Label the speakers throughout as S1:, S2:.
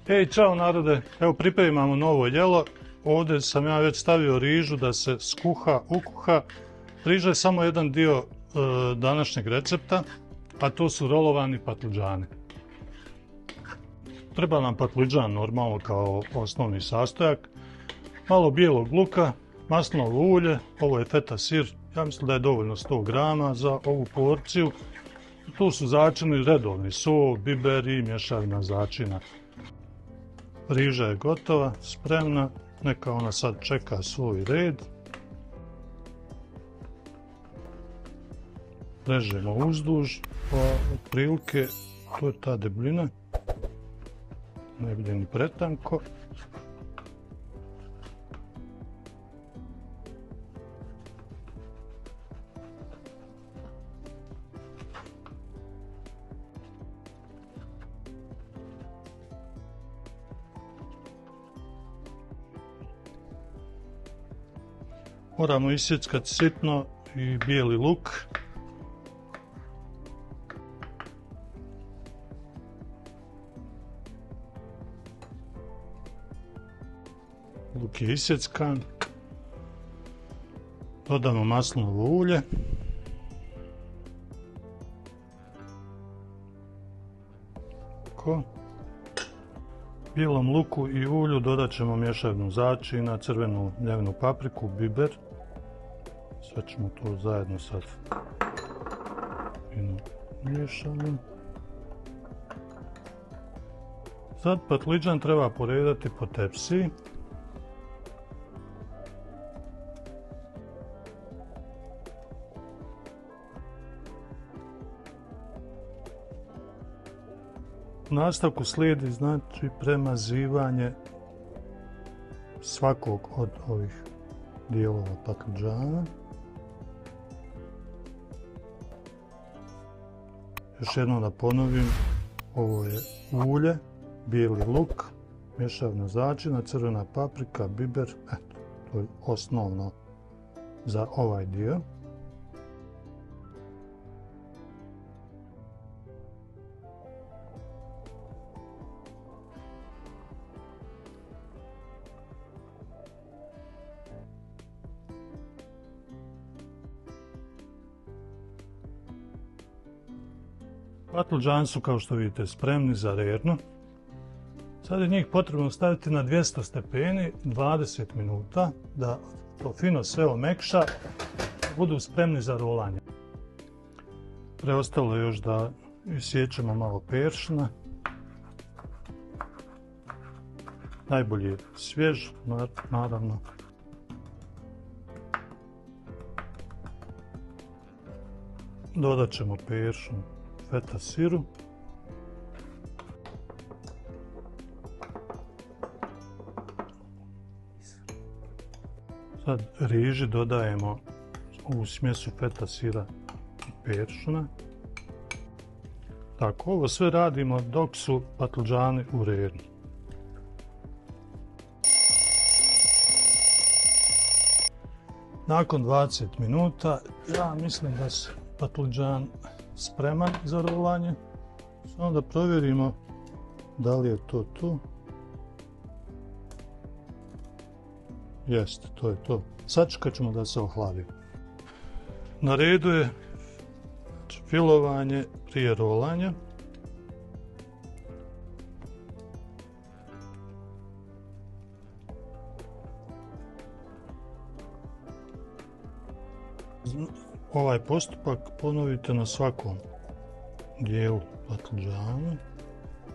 S1: Ej, čao narode, evo pripremamo novo jelo. Ovdje sam ja već stavio rižu da se skuha, ukuha. Riža je samo jedan dio današnjeg recepta, a to su rolovani patlidžani. Treba nam patlidžan normalno kao osnovni sastojak. Malo bijelog luka, maslinovo ulje, ovo je feta sir, ja mislim da je dovoljno 100 grama za ovu porciju. Tu su začini redovni, so, biber i mješavina začina. Riža je gotova, spremna, neka ona sad čeka svoj red. Režemo uzduž, pa otprilike to je ta debljina, ne bude ni pretanko. Moramo isjeckati sitno i bijeli luk. Luk je isjeckan. Dodamo maslinovo ulje. Bijelom luku i ulju dodat ćemo mješavinu začina, crvenu mljevenu papriku, biber. Sve ćemo to zajedno sad miješamo. Sad patlidžan treba poredati po tepsiji. U nastavku slijedi znači premazivanje svakog od ovih dijelova patlidžana. Još jednom da ponovim, ovo je ulje, bijeli luk, mješavina začina, crvena paprika, biber, eto, to je osnovno za ovaj dio. Patlidžani su, kao što vidite, spremni za rernu. Sad je njih potrebno staviti na 200 stepeni 20 minuta da to fino sve omekša i budu spremni za rolanje. Preostalo je još da isječemo malo peršina. Najbolje je svjež, naravno. Dodat ćemo peršin, feta siru. Sad riži dodajemo ovu smjesu feta sira i peršina. Tako, ovo sve radimo dok su patlidžani u rerni. Nakon 20 minuta ja mislim da se patlidžan spreman za rolanje. Samo da provjerimo da li je to tu. Jeste, to je to. Sačekat ćemo da se ohladi. Na redu je filovanje prije rolanja. Ovaj postupak ponovite na svakom dijelu patlidžana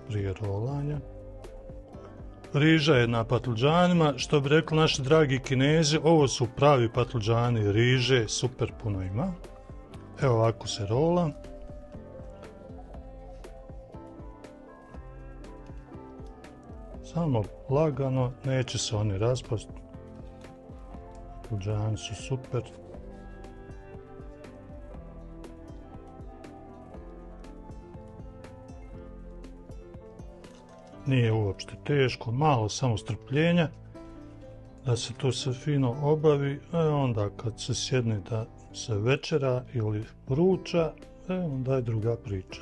S1: prije rolanja. Riža je na patlidžanima, što bi rekli naši dragi Kinezi, ovo su pravi patlidžani, riže super puno ima. Evo ovako se rola. Samo lagano, neće se oni raspasti. Patlidžani su super. Nije uopšte teško, malo samo strpljenja da se to sve fino obavi, onda kad se sjedne da se večera ili ruča, onda je druga priča.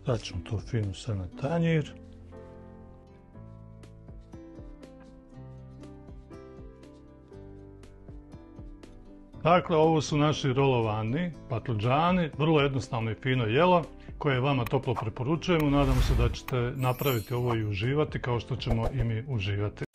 S1: Sad ćemo to fino sve na tanjir. Dakle, ovo su naši rolovani patluđani, vrlo jednostavno i fino jelo koje vama toplo preporučujemo. Nadam se da ćete napraviti ovo i uživati kao što ćemo i mi uživati.